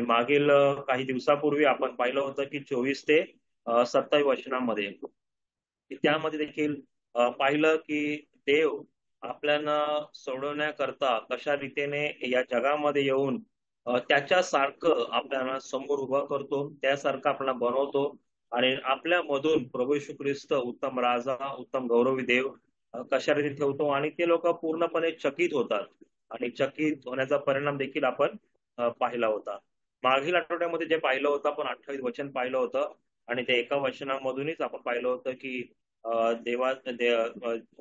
मागील काही दिवसापूर्वी आपण पाहिलं होतं की 24 ते 27 वचनामध्ये की त्यामध्ये देखील पाहिलं की देव आपल्याला सोडवण्याकरता कशा रीतीने या जगामध्ये येऊन त्याच्यासारखं आपल्याला समोर उभं करतो, त्यासारखं आपल्याला बनवतो आणि आपल्या मधून प्रभू येशू ख्रिस्त उत्तम राजा, उत्तम गौरवी देव कशा रीती ठेवतो आणि ते लोक पूर्णपणे चकित होतात आणि चकित होण्याचा परिणाम देखील आपण पाहिला होता. मागील आठवड्यामध्ये जे पाहिलं होतं आपण 28 वचन पाहिलं होतं आणि ते एका वचनामधूनच आपण पाहिलं होतं की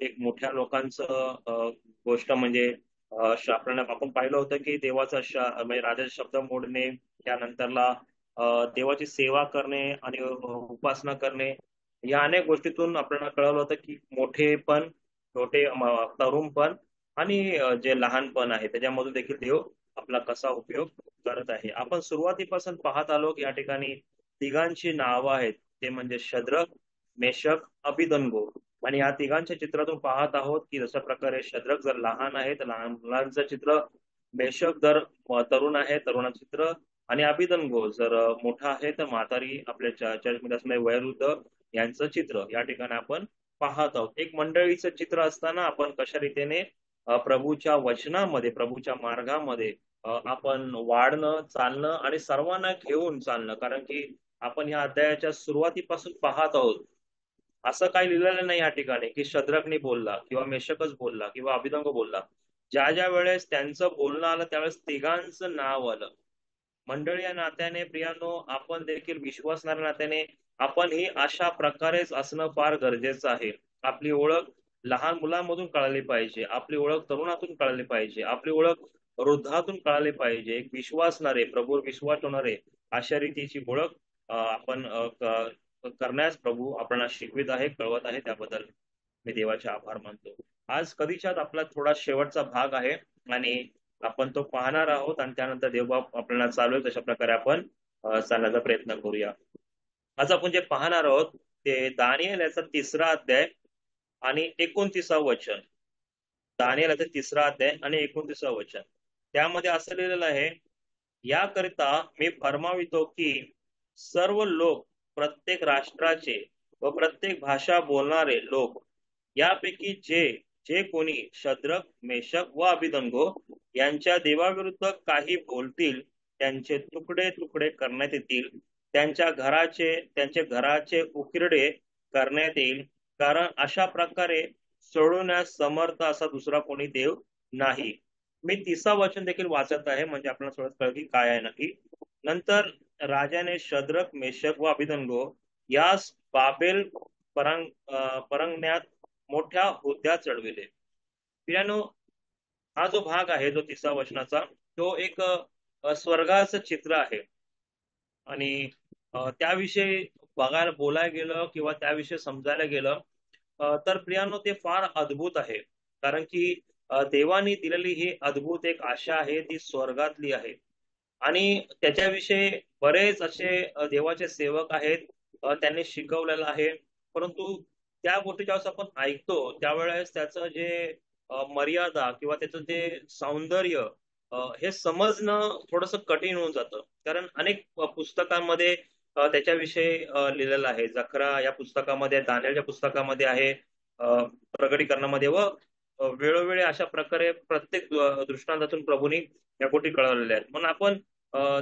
एक मोठ्या लोकांचं गोष्ट म्हणजे आपल्याला आपण पाहिलं होतं की देवाचा म्हणजे राजाचा शब्द मोडणे, त्यानंतरला देवाची सेवा करणे आणि उपासना करणे, या अनेक गोष्टीतून आपल्याला कळलं होतं की मोठे पण, छोटे तरुण पण आणि जे लहानपण आहे त्याच्यामधून देखील देव आपला कसा उपयोग करत आहे. आपण सुरुवातीपासून पाहत आलो की या ठिकाणी तिघांची नावं आहेत, ते म्हणजे शद्रक, मेशक, अभिधनगो. आणि या तिघांच्या चित्रातून पाहत आहोत की जशा प्रकारे शद्रक जर लहान आहे तर लहान मुलांचं चित्र, मेशक जर तरुण आहे तरुणाचं चित्र, आणि अभिधनगो जर मोठा आहे तर म्हातारी आपल्या चर्चमध्ये असणारे वयोवृद्ध यांचं चित्र या ठिकाणी आपण पाहत आहोत. एक मंडळीचं चित्र असताना आपण कशा रीतीने प्रभूच्या वचनामध्ये, प्रभूच्या मार्गामध्ये आपण वाढणं, चालणं आणि सर्वांना घेऊन चालणं. कारण की आपण या अध्यायाच्या सुरुवातीपासून पाहत आहोत, असं काही लिहिलेलं नाही या ठिकाणी की शद्रकने बोलला किंवा मेशकच बोलला किंवा अभिधंग बोलला. ज्या ज्या वेळेस त्यांचं बोलणं आलं त्यावेळेस तिघांचं नाव आलं. मंडळी या नात्याने प्रियानो, आपण देखील विश्वासणाऱ्या नात्याने आपण ही अशा प्रकारेच असणं फार गरजेचं आहे. आपली ओळख लहान मुलांमधून कळाली पाहिजे, आपली ओळख तरुणातून कळाली पाहिजे, आपली ओळख वृद्धातून कळाली पाहिजे. एक विश्वासणारे, प्रभूवर विश्वास ठेवणारे अशा रीतीची ओळख आपण करण्यास प्रभू आपल्याला शिकवित आहे, कळवत आहे. त्याबद्दल मी देवाचे आभार मानतो. आज कधीच्यात आपला थोडा शेवटचा भाग आहे आणि आपण तो पाहणार आहोत आणि त्यानंतर देवबाप आपल्याला चालू आहे तशा प्रकारे आपण चालण्याचा प्रयत्न करूया. आज आपण जे पाहणार आहोत ते दानिएल याचा 3रा अध्याय आणि 29वा वचन. दानिएल याचा 3रा अध्याय आणि 29वा वचन. त्यामध्ये असं लिहिलेलं आहे, याकरिता मी फरमावितो की सर्व लोक, प्रत्येक राष्ट्राचे व प्रत्येक भाषा बोलणारे लोक यापैकी जे जे कोणी शद्रक, मेशक व अभिधनगो यांच्या देवाविरुद्ध काही बोलतील त्यांचे तुकडे तुकडे करण्यात येतील, त्यांच्या घराचे उकिरडे करण्यात येईल. कारण अशा प्रकारे सोडवण्यास समर्थ असा दुसरा कोणी देव नाही. मी 30 वचन देखील वाचत आहे म्हणजे आपल्याला थोडं कळलं की काय आहे नक्की. नंतर राजाने शद्रक, मेशक व अभिधनगो यास बाबेल परंगण्यात मोठ्या हुद्द्यात चढविले. पियानो, हा जो भाग आहे जो 30 वचनाचा, तो एक स्वर्गाचं चित्र आहे आणि त्याविषयी बघायला बोलायला गेलं किंवा त्याविषयी समजायला गेलं तर प्रियानो ते फार अद्भुत आहे. कारण की देवानी दिलेली ही अद्भुत एक आशा आहे, ती स्वर्गातली आहे आणि त्याच्याविषयी बरेच असे देवाचे सेवक आहेत, त्यांनी शिकवलेलं आहे. परंतु त्या गोष्टी ज्यावेळेस आपण ऐकतो त्यावेळेस त्याचं जे मर्यादा किंवा त्याचं जे सौंदर्य हे समजणं थोडंसं कठीण होऊन जातं. कारण अनेक पुस्तकांमध्ये त्याच्याविषयी लिहिलेलं आहे. जखरा या पुस्तकामध्ये, दानिएलच्या पुस्तकामध्ये आहे, प्रगटीकरणामध्ये व वेळोवेळी अशा प्रकारे प्रत्येक दृष्टांतातून प्रभूंनी या गोष्टी कळवलेल्या आहेत. म्हणून आपण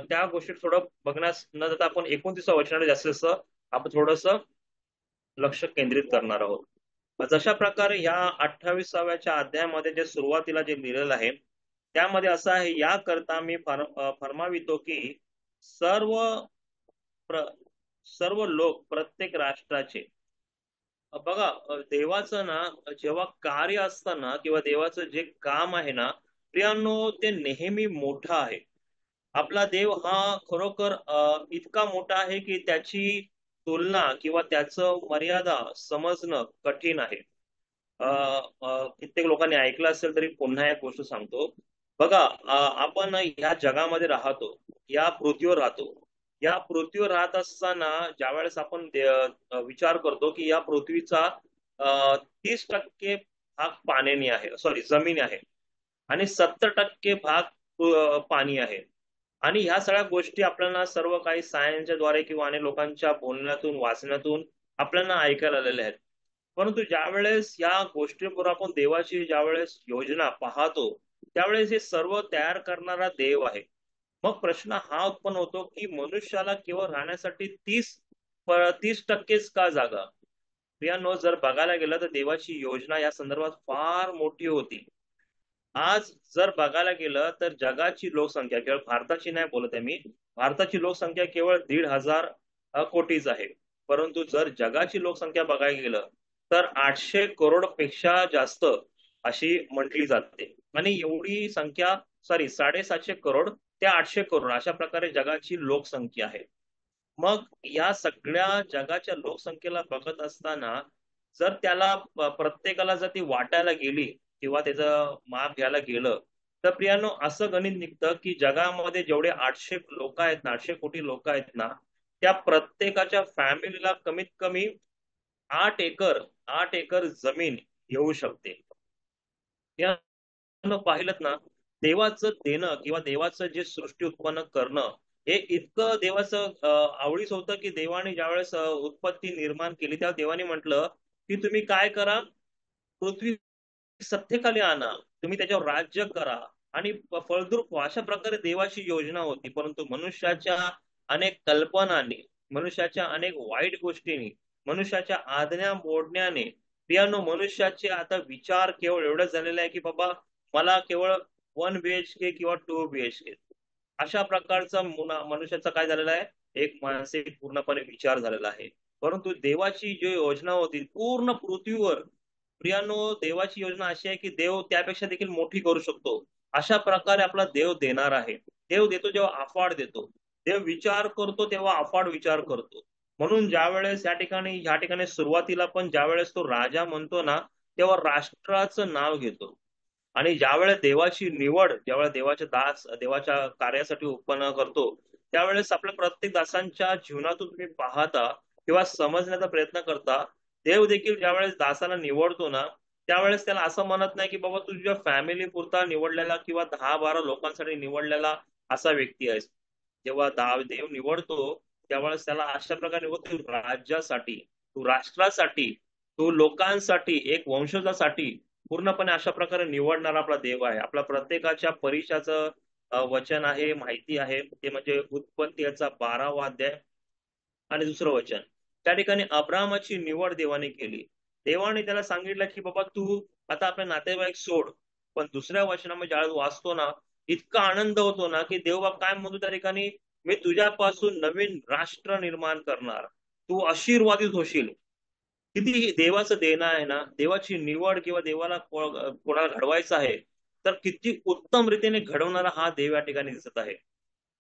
त्या गोष्टी थोडं बघण्यास न जाता आपण 29 वचनाकडे जास्त आपण थोडस लक्ष केंद्रित करणार आहोत. जशा प्रकारे या 28व्या अध्यायामध्ये जे सुरुवातीला जे लिहिलेलं आहे त्यामध्ये असं आहे, याकरता मी फरमावितो की सर्व सर्व लोक, प्रत्येक राष्ट्राचे. बघा, देवाचं ना जेव्हा कार्य असतं ना किंवा देवाचं जे काम आहे ना प्रियांनो, ते नेहमी मोठं आहे. आपला देव हा खरोखर इतका मोठा आहे की त्याची तुलना किंवा त्याचं मर्यादा समजणं कठीण आहे. कित्येक लोकांनी ऐकलं असेल तरी पुन्हा एक गोष्ट सांगतो. बघा, आपण या जगामध्ये राहतो, या पृथ्वीवर राहतो. या पृथ्वीवर राहत असताना ज्या वेळेस आपण विचार करतो की या पृथ्वीचा 30% भाग पाण्याने आहे, सॉरी जमीन आहे, आणि 70% भाग पाणी आहे. आणि ह्या सगळ्या गोष्टी आपल्याला सर्व काही सायन्सच्या द्वारे किंवा अनेक लोकांच्या बोलण्यातून वाचण्यातून आपल्याला ऐकायला आलेल्या आहेत. परंतु ज्या वेळेस या गोष्टीबरोबर आपण देवाची ज्या वेळेस योजना पाहतो, त्यावेळेस हे सर्व तयार करणारा देव आहे. मग प्रश्न हा उत्पन्न होतो की मनुष्याला केवळ राहण्यासाठी 30% का जागा. प्रियानो, जर बघायला गेलं तर देवाची योजना या संदर्भात फार मोठी होती. आज जर बघायला गेलं तर जगाची लोकसंख्या, केवळ भारताची नाही बोलत आहे मी, भारताची लोकसंख्या केवळ 1,500 कोटीच आहे. परंतु जर जगाची लोकसंख्या बघायला गेलं तर 800 करोड पेक्षा जास्त अशी म्हटली जाते. आणि एवढी संख्या, सॉरी, 750 करोड ते 800 करोड अशा प्रकारे जगाची लोकसंख्या आहे. मग या सगळ्या जगाच्या लोकसंख्येला बघत असताना जर त्याला प्रत्येकाला जर ती वाटायला गेली किंवा त्याचं माप घ्यायला गेलं, तर प्रियानो असं गणित निघतं की जगामध्ये जेवढे 800 लोक आहेत ना, 800 कोटी लोक आहेत ना, त्या प्रत्येकाच्या फॅमिलीला कमीत कमी 8 एकर 8 एकर जमीन येऊ शकते. या पाहिलं ना, देवाचं देणं किंवा देवाचं जे सृष्टी उत्पन्न करणं हे इतकं देवाचं आवडीच होतं की देवाने ज्यावेळेस उत्पत्ती निर्माण केली तेव्हा देवाने म्हटलं की तुम्ही काय करा, पृथ्वी सत्तेखाली आणा, तुम्ही त्याच्यावर राज्य करा आणि फळद्रूप व्हा. अशा प्रकारे देवाची योजना होती. परंतु मनुष्याच्या अनेक कल्पनांनी, मनुष्याच्या अनेक वाईट गोष्टींनी, मनुष्याच्या आज्ञा मोडण्याने प्रियानो मनुष्याचे आता विचार केवळ एवढंच झालेले आहे की बाबा मला केवळ 1 BHK किंवा 2 BHK अशा प्रकारचा मनुष्याचा काय झालेला आहे, एक मानसिक पूर्णपणे विचार झालेला आहे. परंतु देवाची जी योजना होती पूर्ण पृथ्वीवर, प्रियानो, देवाची योजना अशी आहे की देव त्यापेक्षा देखील मोठी करू शकतो. अशा प्रकारे आपला देव देणार आहे. देव देतो जेव्हा अफाट देतो. देव विचार करतो तेव्हा अफाट विचार करतो. म्हणून ज्या वेळेस ह्या ठिकाणी सुरुवातीला पण ज्या वेळेस तो राजा म्हणतो ना, तेव्हा राष्ट्राचं नाव घेतो. आणि ज्यावेळेस देवाची निवड, ज्यावेळेस देवाचे दास देवाच्या कार्यासाठी उत्पन्न करतो, त्यावेळेस आपल्या प्रत्येक दासांच्या जीवनातून तुम्ही पाहता किंवा समजण्याचा प्रयत्न करता, देव देखील ज्यावेळेस दासाला निवडतो ना, त्यावेळेस त्याला असं म्हणत नाही की बाबा तू तुझ्या फॅमिली पुरता निवडलेला किंवा 10-12 लोकांसाठी निवडलेला असा व्यक्ती आहेस. जेव्हा देव निवडतो त्यावेळेस त्याला अशा प्रकारे निवडतो, तू राज्यासाठी, तू राष्ट्रासाठी, तू लोकांसाठी, एक वंशजासाठी पूर्णपणे अशा प्रकारे निवडणारा आपला देव आहे. आपला प्रत्येकाच्या परीक्षाचं वचन आहे, माहिती आहे, ते म्हणजे उत्पत्ती याचा 12वा अध्याय आणि दुसरं वचन. त्या ठिकाणी अब्राहमाची निवड देवाने केली. देवाने त्याला सांगितलं की बाबा तू आता आपले नातेवाईक सोड. पण दुसऱ्या वचनामध्ये ज्यावेळेस वाचतो ना, इतका आनंद होतो ना की देवबाप काय म्हणतो त्या ठिकाणी, मी तुझ्यापासून नवीन राष्ट्र निर्माण करणार, तू आशीर्वादित होशील. किती देवाचं देणं आहे ना, देवाची निवड किंवा देवाला कोणाला घडवायचं आहे तर किती उत्तम रीतीने घडवणारा हा देव या ठिकाणी दिसत आहे.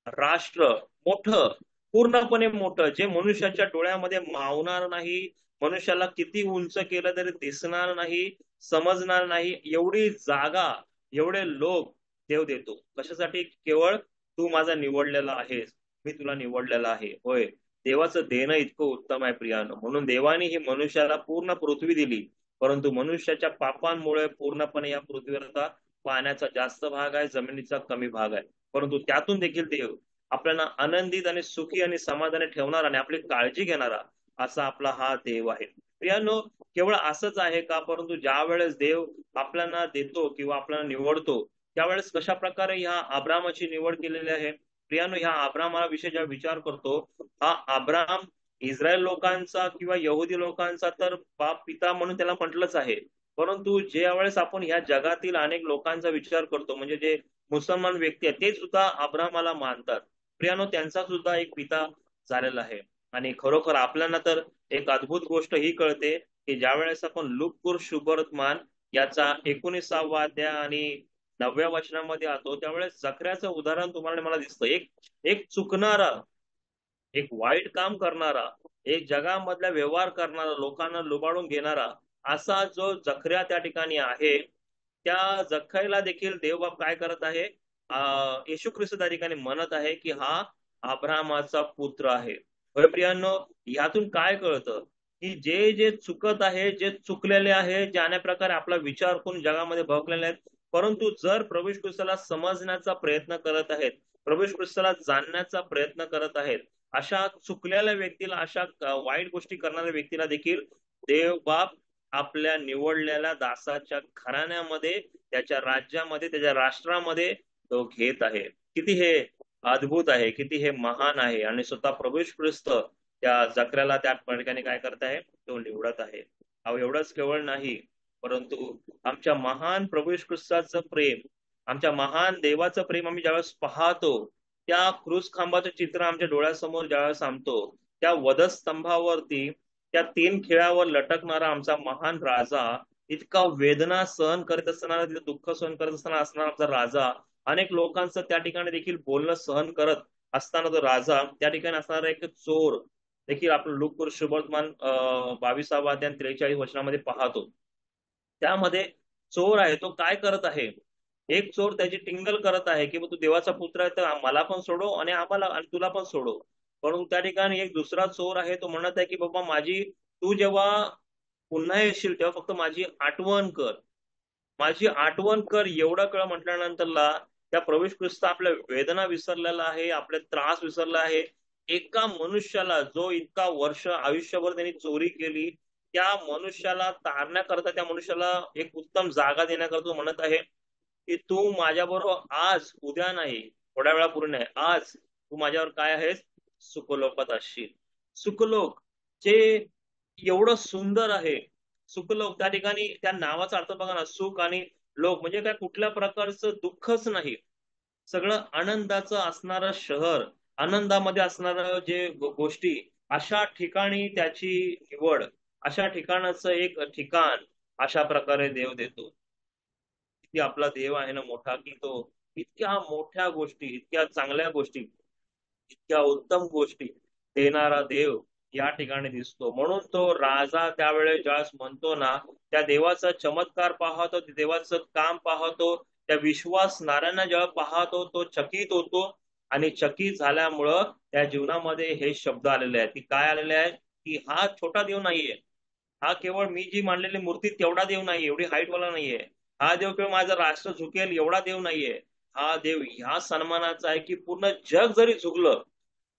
राष्ट्र मोठं, पूर्णपणे मोठं, जे मनुष्याच्या डोळ्यामध्ये मावणार नाही, मनुष्याला किती उंच केलं तरी दिसणार नाही, समजणार नाही, एवढी जागा, एवढे लोक देव देतो. कशासाठी? केवळ तू माझा निवडलेला आहेस, मी तुला निवडलेला आहे. होय, देवाचं देणं इतकं उत्तम आहे प्रियानं. म्हणून देवाने ही मनुष्याला पूर्ण पृथ्वी दिली. परंतु मनुष्याच्या पापांमुळे पूर्णपणे या पृथ्वीवर आता पाण्याचा जास्त भाग आहे, जमिनीचा कमी भाग आहे. परंतु त्यातून देखील देव आपल्याला आनंदित आणि सुखी आणि समाधानी ठेवणारा आणि आपली काळजी घेणारा असा आपला हा देव आहे. प्रियानो, केवळ असंच आहे का? परंतु ज्या वेळेस देव आपल्याला देतो किंवा आपल्याला निवडतो त्यावेळेस कशा प्रकारे ह्या अब्रामाची निवड केलेली आहे. प्रियानो, ह्या अब्रामा विषयी जेव्हा विचार करतो, हा अब्राम इस्रायल लोकांचा किंवा यहुदी लोकांचा तर बाप पिता म्हणून त्याला म्हटलंच आहे. परंतु ज्या वेळेस आपण ह्या जगातील अनेक लोकांचा विचार करतो, म्हणजे जे मुसलमान व्यक्ती आहेत ते सुद्धा अब्रामाला मानतात. प्रियानो, त्यांचा सुद्धा एक पिता झालेला आहे. आणि खरोखर आपल्याला तर एक अद्भुत गोष्ट ही कळते की ज्या वेळेस आपण लूक शुभवर्तमान याचा 19वा अध्याय आणि 9व्या वचनामध्ये आतो, त्यावेळेस जकऱ्याचं उदाहरण तुम्हाला मला दिसतं. एक एक चुकणारा, एक वाईट काम करणारा, एक जगामधला व्यवहार करणारा, लोकांना लुबाडून घेणारा असा जो जखऱ्या त्या ठिकाणी आहे, त्या जखऱ्याला देखील देवबाप काय करत आहे, येशू ख्रिस्त त्या ठिकाणी म्हणत आहे की हा अब्रामाचा पुत्र आहे. होय प्रियांनो, यातून काय कळतं की जे जे चुकत आहे, जे चुकलेले आहे, ज्या प्रकारे आपला विचार करून जगामध्ये भोगलेले आहेत, परंतु जर प्रभू येशू ख्रिस्ताला समजण्याचा प्रयत्न करत आहेत, प्रभू येशू ख्रिस्ताला जाणण्याचा प्रयत्न करत आहेत, अशा चुकलेल्या व्यक्तीला, अशा वाईट गोष्टी करणाऱ्या व्यक्तीला देखील देव बाप आपल्या निवडलेल्या दासाच्या घराण्यामध्ये, त्याच्या राज्यामध्ये, त्याच्या राष्ट्रामध्ये तो घेत आहे. किती हे अद्भुत आहे, किती हे महान आहे. आणि स्वतः प्रभू येशू ख्रिस्त त्या जकऱ्याला त्या ठिकाणी काय करत आहे, तो निवडत आहे. अहो एवढंच केवळ नाही, परंतु आमच्या महान प्रभू येशू ख्रिस्ताचं प्रेम, आमच्या महान देवाचं प्रेम आम्ही ज्यावेळेस पाहतो, त्या क्रूस खांबाचं चित्र आमच्या डोळ्यासमोर ज्यावेळेस आणतो, त्या वधस्तंभावरती त्या 3 खिळ्यावर लटकणारा आमचा महान राजा, इतका वेदना सहन करत असताना, तिथे दुःख सहन करत असताना असणारा आमचा राजा, अनेक लोकांचं त्या ठिकाणी देखील बोलणं सहन करत असताना तो राजा, त्या ठिकाणी असणारा एक चोर देखील आपण लूक शुभवर्तमान 22 अध्याय 43 वचनामध्ये पाहतो. त्यामध्ये चोर आहे, तो काय करत आहे, एक चोर त्याची टिंगल करत आहे की तू देवाचा पुत्र आहे तर मला पण सोडव आणि आम्हाला आणि तुला पण सोडव. परंतु त्या ठिकाणी एक दुसरा चोर आहे, तो म्हणत आहे की बाबा माझी, तू जेव्हा पुन्हा येशील तेव्हा फक्त माझी आठवण कर, माझी आठवण कर. एवढं कळ म्हटल्यानंतरला त्या प्रवेश ख्रिस्त आपल्या वेदना विसरलेला आहे, आपले त्रास विसरला आहे. एका मनुष्याला जो इतका वर्ष आयुष्यभर त्यांनी चोरी केली, त्या मनुष्याला तारण्याकरता, त्या मनुष्याला एक उत्तम जागा देण्याकरता म्हणत आहे की तू माझ्याबरोबर आज, उद्या नाही, थोड्या वेळापूर्वी नाही, आज तू माझ्यावर काय आहेस, सुखलोकात असशील. सुखलोक जे एवढं सुंदर आहे, सुखलोक त्या ठिकाणी त्या नावाचा अर्थ बघा ना, सुख आणि लोक म्हणजे काय, कुठल्या प्रकारचं दुःखच नाही, सगळं आनंदाचं असणारं शहर, आनंदामध्ये असणारं जे गोष्टी, अशा ठिकाणी त्याची निवड, अशा ठिकाणाचं एक ठिकाण अशा प्रकारे देव देतो. किती आपला देव आहे ना मोठा, की तो इतक्या मोठ्या गोष्टी, इतक्या चांगल्या गोष्टी, इतक्या उत्तम गोष्टी देणारा देव या ठिकाणी दिसतो. म्हणून तो राजा त्यावेळेस ज्यावेळेस म्हणतो ना, त्या देवाचा चमत्कार पाहतो, देवाचं काम पाहतो, त्या विश्वासणाऱ्यांना जेव्हा पाहतो, तो चकित होतो. आणि चकित झाल्यामुळं त्या जीवनामध्ये हे शब्द आलेले आहेत, की काय आलेले आहेत, की हा छोटा देव नाहीये, हा केवळ मी जी मांडलेली मूर्ती तेवढा देव नाहीये, एवढी हाईट वाला नाहीये, हा देव केवळ माझं राष्ट्र झुकेल एवढा देव नाहीये. हा देव ह्या सन्मानाचा आहे की पूर्ण जग जरी झुकलं,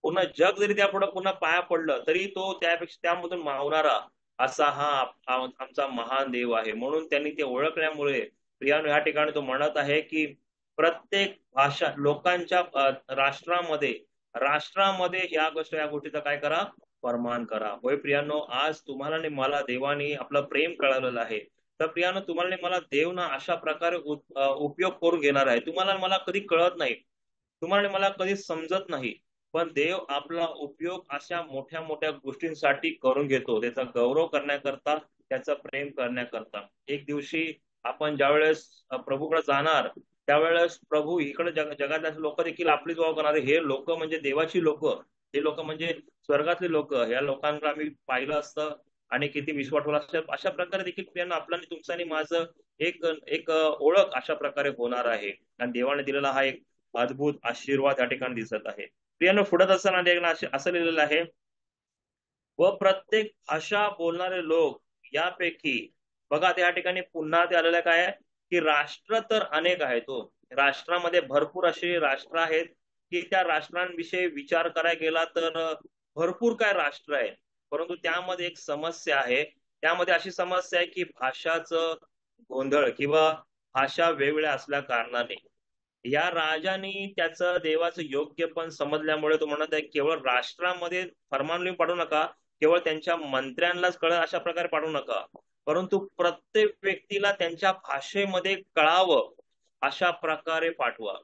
पूर्ण जग जरी त्या पुढे पुन्हा पाया पडलं, तरी तो त्यापेक्षा त्यामधून मावणारा असा आमचा महान देव आहे. म्हणून त्यांनी ते ओळखल्यामुळे प्रियानो या ठिकाणी तो म्हणत आहे की प्रत्येक भाषा लोकांच्या राष्ट्रामध्ये, राष्ट्रामध्ये या गोष्टीचा काय करा, परमान करा. होय प्रियानो, आज तुम्हाला आणि मला देवाने आपलं प्रेम कळवलेलं आहे. तर प्रियानो, तुम्हाला आणि मला देव ना अशा प्रकारे उपयोग करून घेणार आहे. तुम्हाला आणि मला कधी कळत नाही, तुम्हाला आणि मला कधी समजत नाही, पण देव आपला उपयोग अशा मोठ्या मोठ्या गोष्टींसाठी करून घेतो, त्याचा गौरव करण्याकरता, त्याचं प्रेम करण्याकरता. एक दिवशी आपण ज्यावेळेस प्रभूकडे जाणार, त्यावेळेस प्रभू इकडे जगातल्या लोक देखील आपली जोड करणार. हे लोक म्हणजे देवाची लोक, हे लोक म्हणजे स्वर्गातले लोक, या लोकांना आम्ही पाहिलं असतं आणि किती विश्वास ठेवला असतं. अशा प्रकारे देखील प्रियांना आपलं आणि तुमचं आणि माझं एक एक ओळख अशा प्रकारे होणार आहे. आणि देवाने दिलेला हा एक अद्भुत आशीर्वाद या ठिकाणी दिसत आहे. प्रियांनो, पुढत असताना असं लिहिलेलं आहे, व प्रत्येक भाषा बोलणारे लोक यापैकी, बघा त्या ठिकाणी पुन्हा ते आलेलं काय आहे, की राष्ट्र तर अनेक आहेत. तो राष्ट्रामध्ये भरपूर असे राष्ट्र आहेत, की त्या राष्ट्रांविषयी विचार करायला गेला तर भरपूर काय राष्ट्र आहे. परंतु त्यामध्ये एक समस्या आहे, त्यामध्ये अशी समस्या आहे की भाषाचं गोंधळ किंवा भाषा वेगवेगळ्या असल्या कारणाने या राजाने त्याचं देवाचं योग्य पण समजल्यामुळे तो म्हणत आहे केवळ राष्ट्रामध्ये फरमानली पाडू नका, केवळ त्यांच्या मंत्र्यांनाच कळ अशा प्रकारे पाडू नका, परंतु प्रत्येक व्यक्तीला त्यांच्या भाषेमध्ये कळावं अशा प्रकारे पाठवा.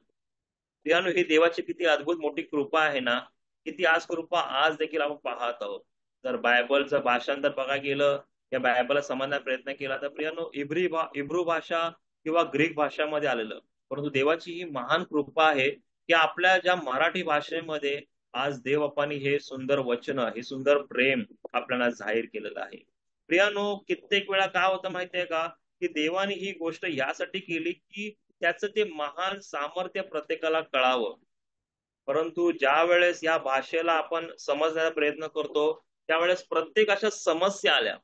त्यानु ही देवाची किती अद्भुत मोठी कृपा आहे ना, किती आज कृपा आज देखील आपण पाहत आहोत. जर बायबलचं भाषांतर बघा गेलं, या बायबलला समजण्याचा प्रयत्न केला तर प्रियानो इब्रू भाषा किंवा ग्रीक भाषामध्ये आलेलं, परंतु देवाची ही महान कृपा आहे की आपल्या ज्या मराठी भाषेमध्ये आज देव बाप्पांनी हे सुंदर वचन, हे सुंदर प्रेम आपल्याला जाहीर केलेलं आहे. प्रियानो, कित्येक वेळा काय होतं माहितीये का, की देवाने ही गोष्ट यासाठी केली की त्याचं ते महान सामर्थ्य प्रत्येकाला कळावं. परंतु ज्या वेळेस या भाषेला आपण समजण्याचा प्रयत्न करतो, त्यावेळेस प्रत्येक अशा समस्या आल्या,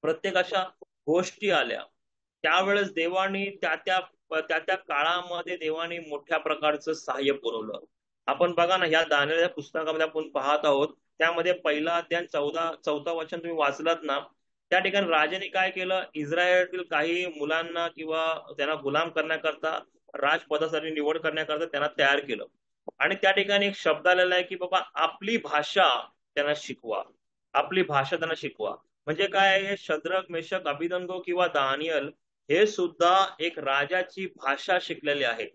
प्रत्येक अशा गोष्टी आल्या, त्यावेळेस देवानी त्या त्या काळामध्ये देवानी मोठ्या प्रकारचं सहाय्य पुरवलं. आपण बघा ना, ह्या दानिएलच्या पुस्तकामध्ये आपण पाहत आहोत, त्यामध्ये पहिला अध्याय चौथा वचन तुम्ही वाचलात ना, त्या ठिकाणी राजाने काय केलं, इस्रायलतील काही मुलांना किंवा त्यांना गुलाम करण्याकरता, राजपदासाठी निवड करण्याकरता त्यांना तयार केलं. आणि त्या ठिकाणी एक शब्द आलेला आहे की बाबा आपली भाषा त्यांना शिकवा, आपली भाषा त्यांना शिकवा. म्हणजे काय आहे, शद्रक मेषक अभिनंदो किंवा दानियल हे सुद्धा एक राजाची भाषा शिकलेले आहे.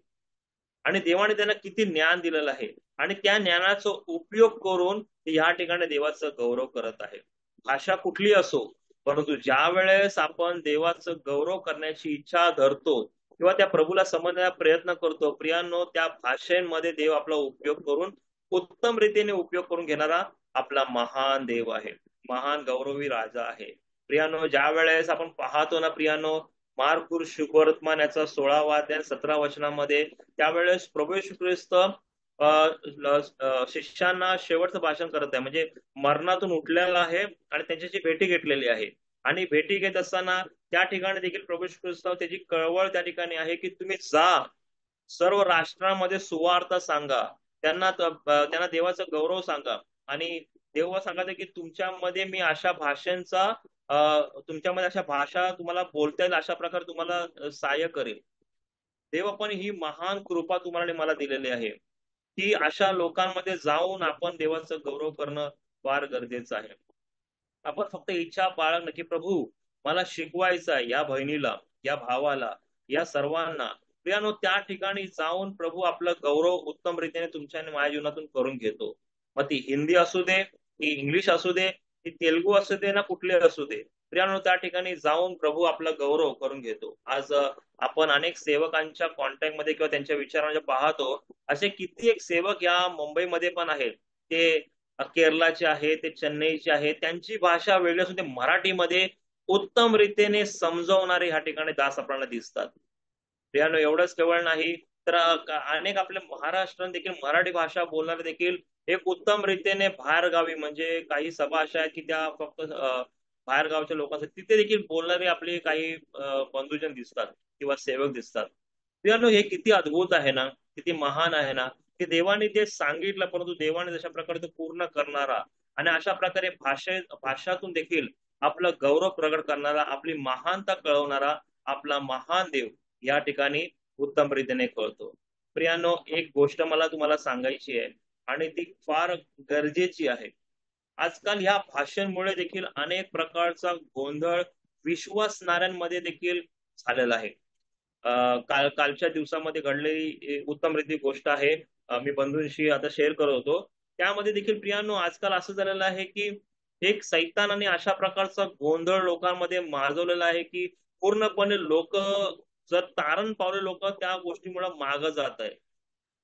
आणि देवाने त्यांना किती ज्ञान दिलेलं आहे, आणि त्या ज्ञानाचा उपयोग करून ते ह्या ठिकाणी देवाचं गौरव करत आहे. भाषा कुठली असो, परंतु ज्या वेळेस आपण देवाचं गौरव करण्याची इच्छा धरतो किंवा त्या प्रभूला समजण्याचा प्रयत्न करतो, प्रियांनो, त्या भाषेमध्ये देव आपला उपयोग करून उत्तम रीतीने उपयोग करून घेणारा आपला महान देव आहे, महान गौरवी राजा आहे. प्रियानो, ज्या वेळेस आपण पाहतो ना प्रियानो, मार्कुस शुभवर्तमान याचा 16वा अध्याय 17 वचनामध्ये, त्यावेळेस प्रभू येशू ख्रिस्त शिष्यांना शेवटचं भाषण करत आहे, म्हणजे मरणातून उठलेला आहे आणि त्यांच्याशी भेटी घेतलेली आहे. आणि भेटी घेत असताना त्या ठिकाणी देखील प्रभू येशू ख्रिस्त त्याची कळवळ त्या ठिकाणी आहे की तुम्ही जा, सर्व राष्ट्रांमध्ये सुवार्ता सांगा, त्यांना देवाचा गौरव सांगा. आणि देव सांगायचं की तुमच्यामध्ये मी अशा भाषांचा तुमच्यामध्ये अशा भाषा तुम्हाला बोलता येईल अशा प्रकारे तुम्हाला सहाय्य करेल. देव पण ही महान कृपा तुम्हाला आणि मला दिलेली आहे की अशा लोकांमध्ये जाऊन आपण देवाचं गौरव करणं फार गरजेचं आहे. आपण फक्त इच्छा बाळगणं की प्रभू मला शिकवायचं आहे या बहिणीला, या भावाला, या सर्वांना. प्रियानो, त्या ठिकाणी जाऊन प्रभू आपलं गौरव उत्तम रीतीने तुमच्या आणि माझ्या जीवनातून करून घेतो. मग ती हिंदी असू दे, ती इंग्लिश असू दे, ती तेलुगू असू दे ना, कुठले असू दे, प्रियानो, त्या ठिकाणी जाऊन प्रभू आपला गौरव करून घेतो. आज आपण अनेक सेवकांच्या कॉन्टॅक्ट मध्ये किंवा त्यांच्या विचारांमध्ये पाहतो, असे किती एक सेवक या मुंबईमध्ये पण आहेत, ते केरलाचे आहे, ते चेन्नईचे आहे, त्यांची भाषा वेगळी असून ते मराठीमध्ये उत्तम रीतीने समजवणारे ह्या ठिकाणी दास आपल्याला दिसतात. प्रियानो, एवढंच केवळ नाही तर अनेक आपल्या महाराष्ट्रात देखील मराठी भाषा बोलणारे देखील एक उत्तम रीतीने बाहेर गावी, म्हणजे काही सभा अशा आहेत की त्या फक्त बाहेर गावच्या लोकांसाठी तिथे देखील बोलणारे आपले काही बंधुजन दिसतात किंवा सेवक दिसतात. प्रियानो, हे किती अद्भुत आहे ना, किती महान आहे ना, की देवाने ते सांगितलं, परंतु देवाने जशा प्रकारे तो पूर्ण करणारा, आणि अशा प्रकारे भाषातून देखील आपलं गौरव प्रकट करणारा, आपली महानता कळवणारा आपला महान देव या ठिकाणी उत्तम रीतीने कळतो. प्रियानो, एक गोष्ट मला तुम्हाला सांगायची आहे आणि ती फार गरजेची आहे. आजकाल ह्या भाषेमुळे देखील अनेक प्रकारचा गोंधळ विश्वासणाऱ्यांमध्ये देखील झालेला आहे. कालच्या दिवसामध्ये घडलेली उत्तम रीती गोष्ट आहे, मी बंधूंशी आता शेअर करत होतो. त्यामध्ये देखील प्रियानो, आजकाल असं झालेलं आहे की एक सैतानाने अशा प्रकारचा गोंधळ लोकांमध्ये माजवलेला आहे की पूर्णपणे लोक, जर तारण पावले लोक त्या गोष्टीमुळे मागं जात आहे.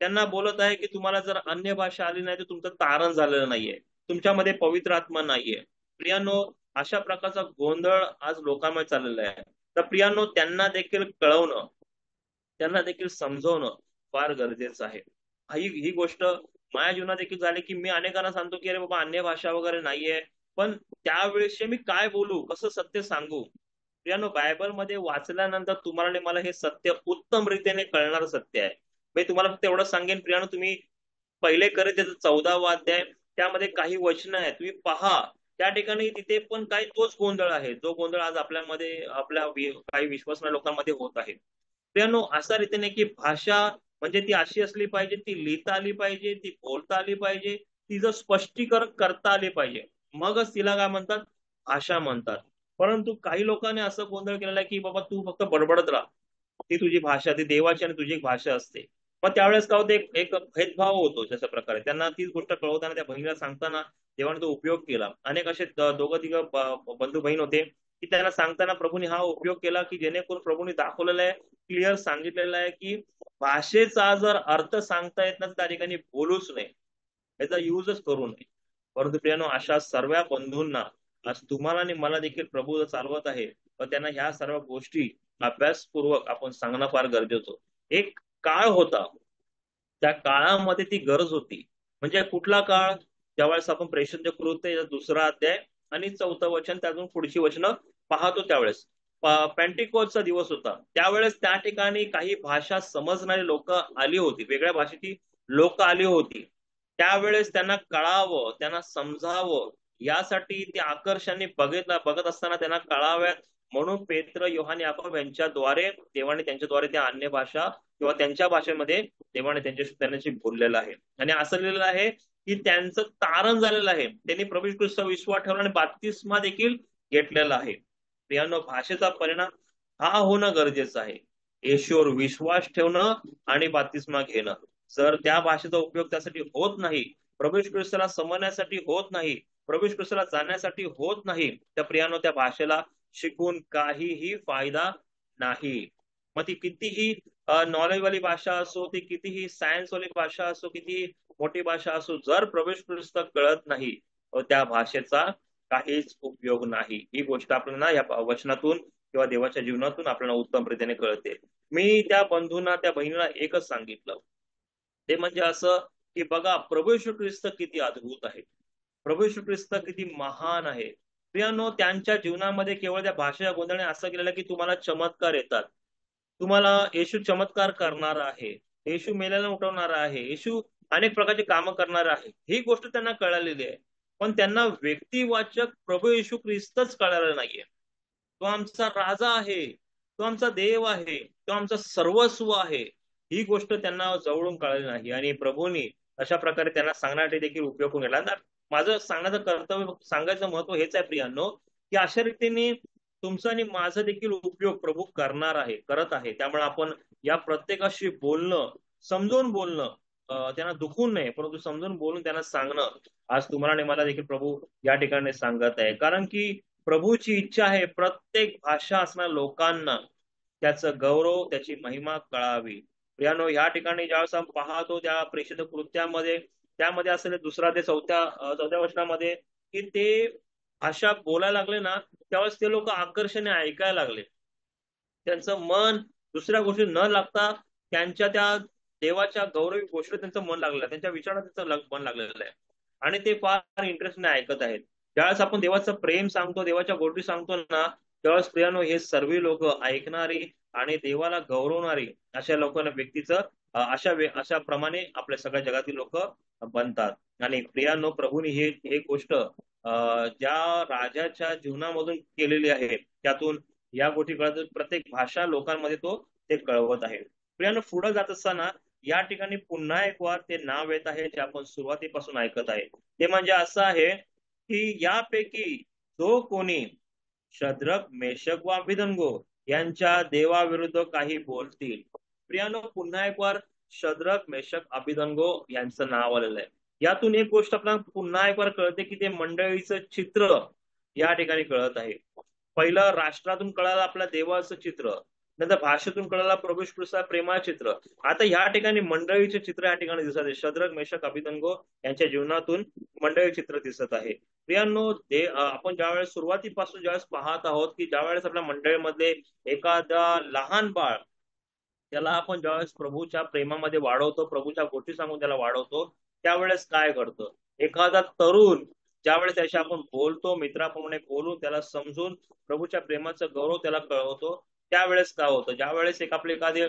त्यांना बोलत आहे की तुम्हाला जर अन्य भाषा आली नाही तर तुमचं तारण झालेलं नाहीये, तुमच्यामध्ये पवित्र आत्मा नाहीये. प्रियानो, अशा प्रकारचा गोंधळ आज लोकांमध्ये चाललेला आहे. तर प्रियानो, त्यांना देखील कळवणं, त्यांना देखील समजवणं फार गरजेचं आहे. ही गोष्ट माझ्या जीवनात देखील झाली की मी अनेकांना सांगतो की अरे बाबा अन्य भाषा वगैरे नाहीये, पण त्यावेळेस मी काय बोलू, कसं सत्य सांगू. प्रियानो, बायबलमध्ये वाचल्यानंतर तुम्हाला आणि मला हे सत्य उत्तम रीतीने कळणार सत्य आहे. मी तुम्हाला फक्त एवढं सांगेन प्रियानो, तुम्ही पहिले करे त्याचं 14वा अध्याय, त्यामध्ये काही वचन आहेत, तुम्ही पहा. त्या ठिकाणी तिथे पण काही तोच गोंधळ आहे, जो गोंधळ आज आपल्यामध्ये काही विश्वासणाऱ्या लोकांमध्ये होत आहे. प्रियानो, अशा रीतीने की भाषा म्हणजे ती अशी असली पाहिजे, ती लिहिता आली पाहिजे, ती बोलता आली पाहिजे, तिचं स्पष्टीकरण करता आले पाहिजे, मगच तिला काय म्हणतात, भाषा म्हणतात. परंतु काही लोकांनी असं गोंधळ केलेला आहे की बाबा तू फक्त बडबडत राहा, ती तुझी भाषा, ती देवाची आणि तुझी एक भाषा असते. मग त्यावेळेस काय होतं, एक भेदभाव होतो. जशा प्रकारे त्यांना तीच गोष्ट कळवताना, त्या बहिणीला सांगताना देवाने तो उपयोग केला. अनेक असे दोघं तिघं बंधू बहीण होते की त्यांना सांगताना प्रभूने हा उपयोग केला की जेणेकरून प्रभूने दाखवलेलं आहे, क्लिअर सांगितलेलं आहे की भाषेचा जर अर्थ सांगता येत नाही त्या ठिकाणी बोलूच नये, याचा युजच करू नये. परंतु प्रियानो, अशा सर्व बंधूंना आज तुम्हाला आणि मला देखील प्रभू चालवत आहे, व त्यांना ह्या सर्व गोष्टी अभ्यासपूर्वक आपण सांगणं फार गरजेचं. एक काळ होता, त्या काळामध्ये ती गरज होती. म्हणजे कुठला काळ, ज्यावेळेस आपण प्रेषित कृत्य 2रा अध्याय आणि 4थं वचन त्यातून पुढची वचनं पाहतो त्यावेळेस पेंटिकोस्टचा दिवस होता. त्यावेळेस त्या ठिकाणी काही भाषा समजणारी लोक आली होती, वेगळ्या भाषेची लोक आली होती. त्यावेळेस त्यांना कळावं, त्यांना समजावं, यासाठी ते आकर्षाने बघत असताना त्यांना कळाव्यात म्हणून पेत्र, योहान, याकूब यांच्याद्वारे देवाने त्यांच्याद्वारे त्या अन्य भाषा किंवा त्यांच्या भाषेमध्ये देवाने त्यांच्याशी बोललेलं आहे. आणि असं लिहिलेलं आहे की त्यांचं तारण झालेलं आहे, त्यांनी प्रभू ख्रिस्त विश्वास ठेवला आणि बाप्तिस्मा देखील घेतलेला आहे. प्रियानो, भाषेचा परिणाम हा होणं गरजेचं आहे. येशूवर विश्वास ठेवणं आणि बाप्तिस्मा घेणं. जर त्या भाषेचा उपयोग त्यासाठी होत नाही, प्रभू ख्रिस्ताला समजण्यासाठी होत नाही, प्रभू ख्रिस्ताला जाण्यासाठी होत नाही, त्या प्रियानो त्या भाषेला शिकून काहीही फायदा नाही. मग ती कितीही नॉलेजवाली भाषा असो, ती कितीही सायन्सवाली भाषा असो, कितीही मोठी भाषा असो, जर प्रवेश ख्रिस्त कळत नाही त्या भाषेचा काहीच उपयोग नाही. ही गोष्ट आपल्याला या वचनातून किंवा देवाच्या जीवनातून आपल्याला उत्तम रीतीने कळते. मी त्या बंधूंना, त्या बहिणीला एकच सांगितलं, ते म्हणजे असं की बघा, प्रभू येशू ख्रिस्त किती अद्भुत आहे, प्रभू येशू ख्रिस्त किती महान आहे. प्रियानो, त्यांच्या जीवनामध्ये केवळ त्या भाषेच्या गोंधळाने असं केलेलं की तुम्हाला चमत्कार येतात, तुम्हाला येशू चमत्कार करणार आहे, येशू मेल्याला उठवणार आहे, येशू अनेक प्रकारचे कामं करणार आहे, ही गोष्ट त्यांना कळालेली आहे. पण त्यांना व्यक्तिवाचक प्रभू येशू ख्रिस्तच कळालेला नाहीये. तो आमचा राजा आहे, तो आमचा देव आहे, तो आमचा सर्वस्व आहे, ही गोष्ट त्यांना जवळून कळाली नाही. आणि प्रभूंनी अशा प्रकारे त्यांना सांगण्यासाठी देखील उपयोग करून घेतला. माझं सांगण्याचं कर्तव्य, सांगायचं महत्व हेच आहे प्रियांनो, की अशा रीतीने तुमचा आणि माझा देखील उपयोग प्रभू करणार आहे, करत आहे. त्यामुळे आपण या प्रत्येकाशी बोलणं, समजून बोलणं, त्यांना दुखून नाही परंतु समजून बोलून त्यांना सांगणं, आज तुम्हाला आणि मला देखील प्रभू या ठिकाणी सांगत आहे. कारण की प्रभूची इच्छा आहे प्रत्येक भाषा असणाऱ्या लोकांना त्याचं गौरव, त्याची महिमा कळावी. प्रियानो, या ठिकाणी ज्यावेळेस आपण पाहतो त्या प्रेषित कृत्यामध्ये, त्यामध्ये असलेल्या 2 ते 4थ्या वचनामध्ये, की ते भाषा बोलायला लागले ना, त्यावेळेस ते लोक आकर्षणे ऐकायला लागले. त्यांचं मन दुसऱ्या गोष्टी न लागता त्यांच्या त्या देवाच्या गौरवी गोष्टी त्यांचं मन लागलेलं आहे, त्यांच्या विचारात त्यांचं मन लागलेलं आहे आणि ते फार इंटरेस्टने ऐकत आहेत. ज्यावेळेस आपण देवाचं प्रेम सांगतो, देवाच्या गोष्टी सांगतो ना, त्यावेळेस प्रियानो हे सर्व लोक ऐकणारी आणि देवाला गौरवणारी अशा लोकांना, व्यक्तीचं अशा प्रमाणे आपल्या सगळ्या जगातील लोक बनतात. आणि प्रियानो, प्रभूंनी हे गोष्ट ज्या राजाच्या जीवनामधून केलेली आहे, त्यातून या गोष्टी कळत प्रत्येक भाषा लोकांमध्ये तो ते कळवत आहे. प्रियानो, पुढे जात असताना या ठिकाणी पुन्हा एक वार ते नाव येत आहे जे आपण सुरुवातीपासून ऐकत आहे. ते म्हणजे असं आहे की यापैकी जो कोणी शद्रक, मेषक व अभिधनगो यांच्या देवाविरुद्ध काही बोलतील. प्रियानो, पुन्हा एक वार शद्रक, मेषक, अभिधनगो यांचं नाव आलेलं आहे. यातून एक गोष्ट आपल्याला पुन्हा एक वार कळते की ते मंडळीचं चित्र या ठिकाणी कळत आहे. पहिलं राष्ट्रातून कळालं आपल्या देवाचं चित्र, नंतर भाषेतून कळाला प्रभू ख्रिस्ता प्रेमाचं चित्र, आता या ठिकाणी मंडळीचे चित्र या ठिकाणी दिसत आहे. शद्रक, मेषक, अभिधनगो यांच्या जीवनातून मंडळी चित्र दिसत आहे. प्रियांनो, आपण ज्यावेळेस सुरुवातीपासून ज्यावेळेस पाहत आहोत की ज्यावेळेस आपल्या मंडळीमध्ये एखादा लहान बाळ, त्याला आपण ज्यावेळेस प्रभूच्या प्रेमामध्ये वाढवतो, प्रभूच्या गोष्टी सांगून त्याला वाढवतो, त्यावेळेस काय घडतं? एखादा तरुण ज्यावेळेस त्याशी आपण बोलतो, मित्राप्रमाणे बोलून त्याला समजून प्रभूच्या प्रेमाचं गौरव त्याला कळवतो, त्यावेळेस काय होतं? ज्यावेळेस आपले एखादे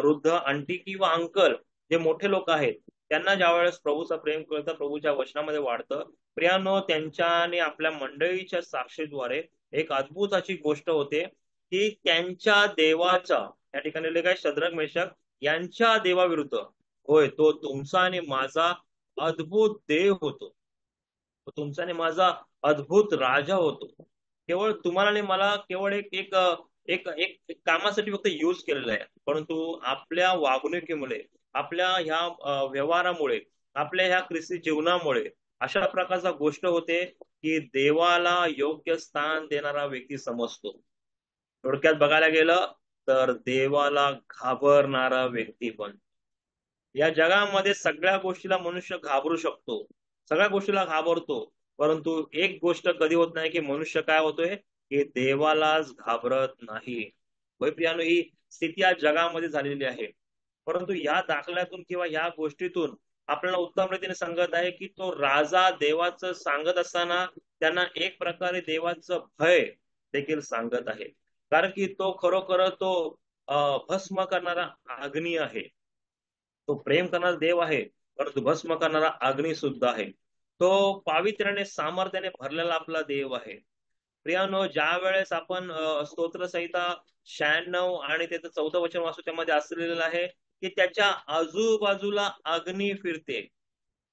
वृद्ध आंटी किंवा अंकल, जे मोठे लोक आहेत, त्यांना ज्यावेळेस प्रभूचं प्रेम कळतं, प्रभूच्या वचनामध्ये वाढतं, प्रियानो, त्यांच्याने आपल्या मंडळीच्या साक्षीद्वारे एक अद्भुत अशी गोष्ट होते की त्यांच्या देवाचा, या ठिकाणी काय, शद्रक, मेषक यांच्या देवाविरुद्ध, होय, तो तुमचा आणि माझा अद्भुत देव होतो, तुमचा आणि माझा अद्भुत राजा होतो. केवळ तुम्हाला आणि मला केवळ एक एक एक एक कामासाठी फक्त यूज केलेला आहे, परंतु आपल्या वागणुकीमुळे, आपल्या ह्या व्यवहारामुळे, आपल्या ह्या ख्रिस्ती जीवनामुळे अशा प्रकारचा गोष्ट होते की देवाला योग्य स्थान देणारा व्यक्ती समजतो. थोडक्यात बघायला गेलं तर देवाला घाबरणारा व्यक्ती पण. या जगामध्ये सगळ्या गोष्टीला मनुष्य घाबरू शकतो, सगळ्या गोष्टीला घाबरतो, परंतु एक गोष्ट कधी होत नाही की मनुष्य काय होतोय, की देवालाच घाबरत नाही. होय प्रियानो, ही स्थिती आज जगामध्ये झालेली आहे. परंतु या दाखल्यातून किंवा या गोष्टीतून आपल्याला उत्तम रीतीने सांगत आहे की तो राजा देवाचं सांगत असताना त्यांना एक प्रकारे देवाचं भय देखील सांगत आहे. कारण की तो खरोखर तो भस्म करणारा अग्नी आहे. तो प्रेम करणारा देव आहे, परंतु भस्म करणारा अग्नी सुद्धा आहे. तो पावित्र्याने सामर्थ्याने भरलेला आपला देव आहे. प्रियानो, ज्या वेळेस आपण स्तोत्र संहिता 96 आणि त्याचं 14 वचन वाचतो, त्यामध्ये असलेलं आहे की त्याच्या आजूबाजूला अग्नी फिरते.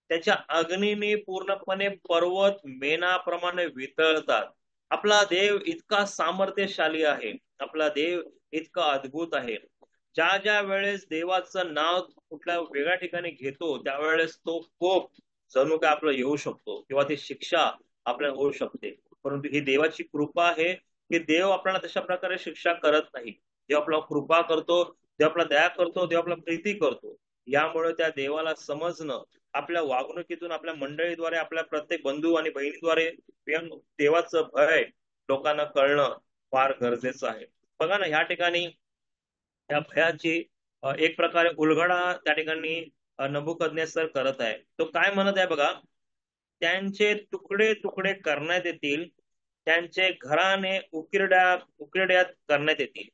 त्याच्या अग्नीने पूर्णपणे पर्वत मेणाप्रमाणे वितळतात. आपला देव इतका सामर्थ्यशाली आहे. आपला देव इतका अद्भुत आहे. ज्या ज्या वेळेस देवाचं नाव कुठल्या वेगळ्या ठिकाणी घेतो, त्यावेळेस तो कोप जणू काय आपलं येऊ शकतो किंवा ती शिक्षा आपल्याला होऊ शकते. परंतु ही देवाची कृपा आहे की देव आपल्याला तशा प्रकारे शिक्षा करत नाही. देव आपल्याला कृपा करतो, देव आपला दया करतो, देव आपला प्रीती करतो. यामुळे त्या देवाला समजणं, आपल्या वागणुकीतून, आपल्या मंडळीद्वारे, आपल्या प्रत्येक बंधू आणि बहिणीद्वारे देवाचं भय लोकांना कळणं फार गरजेचं आहे. बघा ना, ह्या ठिकाणी त्या भयाची एक प्रकारे उलगडा त्या ठिकाणी नबुकदनेस्तर करत आहे. तो काय म्हणत आहे बघा, त्यांचे तुकडे तुकडे करण्यात येतील, त्यांचे घराने उकिरड्यात करण्यात येतील.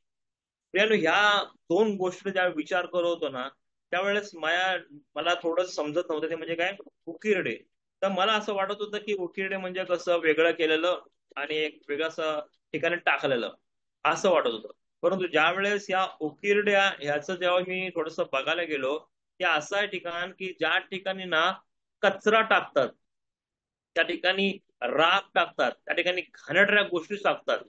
प्रियानो, ह्या दोन गोष्टी ज्या विचार करत होतो ना, त्यावेळेस मला थोडं समजत नव्हतं ते म्हणजे काय उकिरडे. तर मला असं वाटत होतं की उकिरडे म्हणजे कसं वेगळं केलेलं आणि एक वेगळं असं ठिकाणी टाकलेलं, असं वाटत होतं. परंतु ज्या वेळेस या उकिरड्या ह्याचं जेव्हा मी थोडस बघायला गेलो, ते असं आहे ठिकाण की ज्या ठिकाणी ना कचरा टाकतात, त्या ठिकाणी राख टाकतात, त्या ठिकाणी घाणेरड्या गोष्टी टाकतात,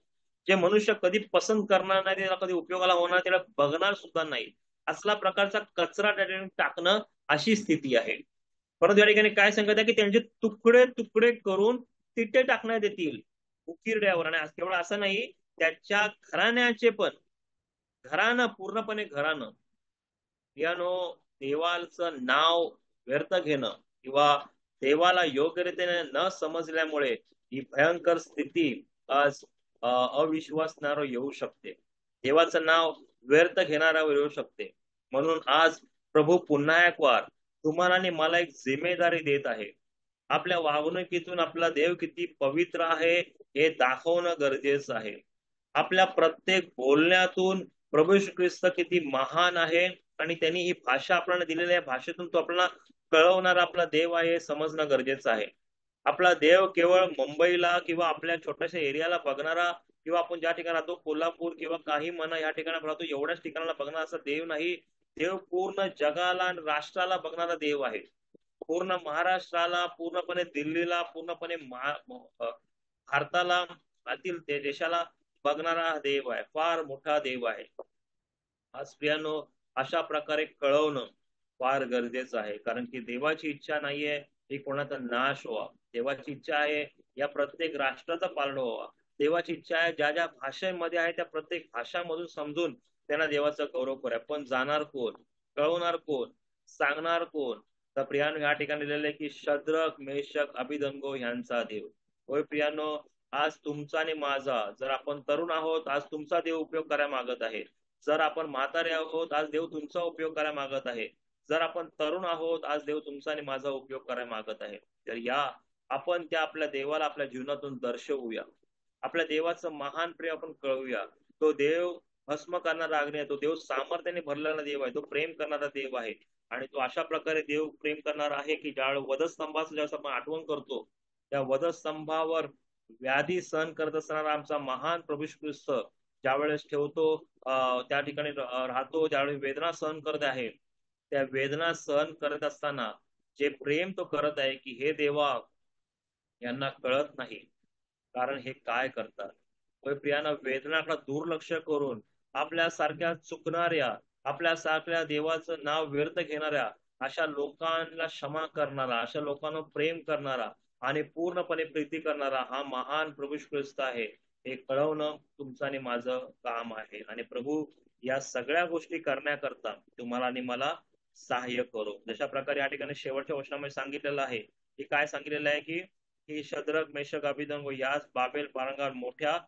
जे मनुष्य कधी पसंत करणार नाही, त्याला कधी उपयोगाला होणार, त्याला बघणार सुद्धा नाही, असला प्रकारचा कचरा त्या ठिकाणी टाकणं, अशी स्थिती आहे. परंतु या ठिकाणी काय सांगत आहे की त्यांचे तुकडे तुकडे करून तिथे टाकण्यात येतील उकिरड्यावर. आणि केवळ असं नाही, त्याच्या घराण्याचे पण, घरानं पूर्णपणे घरानं. यानो, देवाचं नाव व्यर्थ घेणं किंवा देवाला योग्य रीतीने न समजल्यामुळे ही भयंकर स्थिती आज अविश्वासणारं येऊ शकते. देवाचं नाव व्यर्थ घेणाऱ्यावर येऊ शकते. म्हणून आज प्रभू पुन्हा एक वार तुम्हाला आणि मला एक जिम्मेदारी देत आहे. आपल्या वागणुकीतून आपला देव किती पवित्र आहे हे दाखवणं गरजेचं आहे. आपल्या प्रत्येक बोलण्यातून प्रभू येशू ख्रिस्त किती महान आहे आणि त्यांनी ही भाषा आपल्याला दिलेली आहे, भाषेतून तो आपल्याला कळवणारा आपला देव आहे हे समजणं गरजेचं आहे. आपला देव केवळ मुंबईला किंवा आपल्या छोट्याशा एरियाला बघणारा किंवा आपण ज्या ठिकाणी राहतो कोल्हापूर किंवा काही म्हणा या ठिकाणी राहतो एवढ्याच ठिकाणाला बघणारा असा देव नाही. देव पूर्ण जगाला आणि राष्ट्राला बघणारा देव आहे. पूर्ण महाराष्ट्राला, पूर्णपणे दिल्लीला, पूर्णपणे भारताला, आतील देशाला बघणारा हा देव आहे. फार मोठा देव आहे. आज प्रियानो, अशा प्रकारे कळवणं फार गरजेचं आहे. कारण की देवाची इच्छा नाहीये की कोणाचा नाश व्हावा. देवाची इच्छा आहे या प्रत्येक राष्ट्राचा पालट व्हावा. देवाची इच्छा आहे ज्या ज्या भाषेमध्ये आहे त्या प्रत्येक भाषामधून समजून त्यांना देवाचा गौरव करूया. पण जाणार कोण, कळवणार कोण, सांगणार कोण? तर प्रियानो, या ठिकाणी लिहिलेलं आहे की शद्रक मेषक अभिदंगो यांचा देव. होय प्रियानो, आज तुमचा आणि माझा, जर आपण तरुण आहोत, आज तुमचा देव उपयोग करायला मागत आहे. जर आपण म्हातारे आहोत, आज देव तुमचा उपयोग करायला मागत आहे. जर आपण तरुण आहोत, आज देव तुमचा आणि माझा उपयोग करायला मागत आहे. तर या आपण त्या आपल्या देवाला आपल्या जीवनातून दर्शवूया. आपल्या देवाचं महान प्रेम आपण कळवूया. तो देव भस्म करणारा अग्नी आहे. तो देव सामर्थ्याने भरलेला देव आहे. तो प्रेम करणारा देव आहे. आणि तो अशा प्रकारे देव प्रेम करणारा आहे की ज्यावेळेस वधस्तंभाचं ज्यावेळेस आपण आठवण करतो, त्या वधस्तंभावर व्याधी सहन करत असणारा आमचा महान प्रभू ख्रिस्त ज्यावेळेस ठेवतो, त्या ठिकाणी राहतो, ज्यावेळेस वेदना सहन करत आहे, त्या वेदना सहन करत असताना जे प्रेम तो करत आहे की हे देवा, यांना कळत नाही कारण हे काय करतात. होय प्रियाना, वेदनाकडे दुर्लक्ष करून आपल्यासारख्या चुकणाऱ्या, आपल्यासारख्या देवाचं नाव व्यर्थ घेणाऱ्या अशा लोकांना क्षमा करणारा, अशा लोकांना प्रेम करणारा आणि पूर्णपणे प्रीती करणारा हा महान प्रभू ख्रिस्त आहे हे कळवणं तुमचं आणि माझं काम आहे. आणि प्रभू या सगळ्या गोष्टी करण्याकरता तुम्हाला आणि मला सहाय्य करो. जशा प्रकारे या ठिकाणी शेवटच्या वचनामध्ये सांगितलेलं आहे की काय सांगितलेलं आहे की शद्रक मेषक अभिधंगो याच बाबेल पारंगार मोठ्या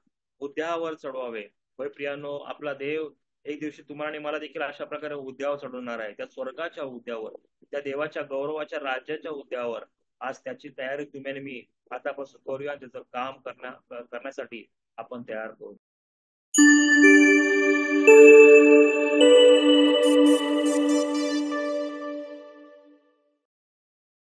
उद्यावर चढवावे. होय प्रियानो, आपला देव एक दिवशी तुम्हाला आणि मला देखील अशा प्रकारे उद्यावर चढवणार आहे, त्या स्वर्गाच्या उद्यावर, त्या देवाच्या गौरवाच्या राज्याच्या उद्यावर. आज त्याची तयारी तुम्ही आणि मी आतापासून करूया. त्याचं काम करण्यासाठी आपण तयार करू.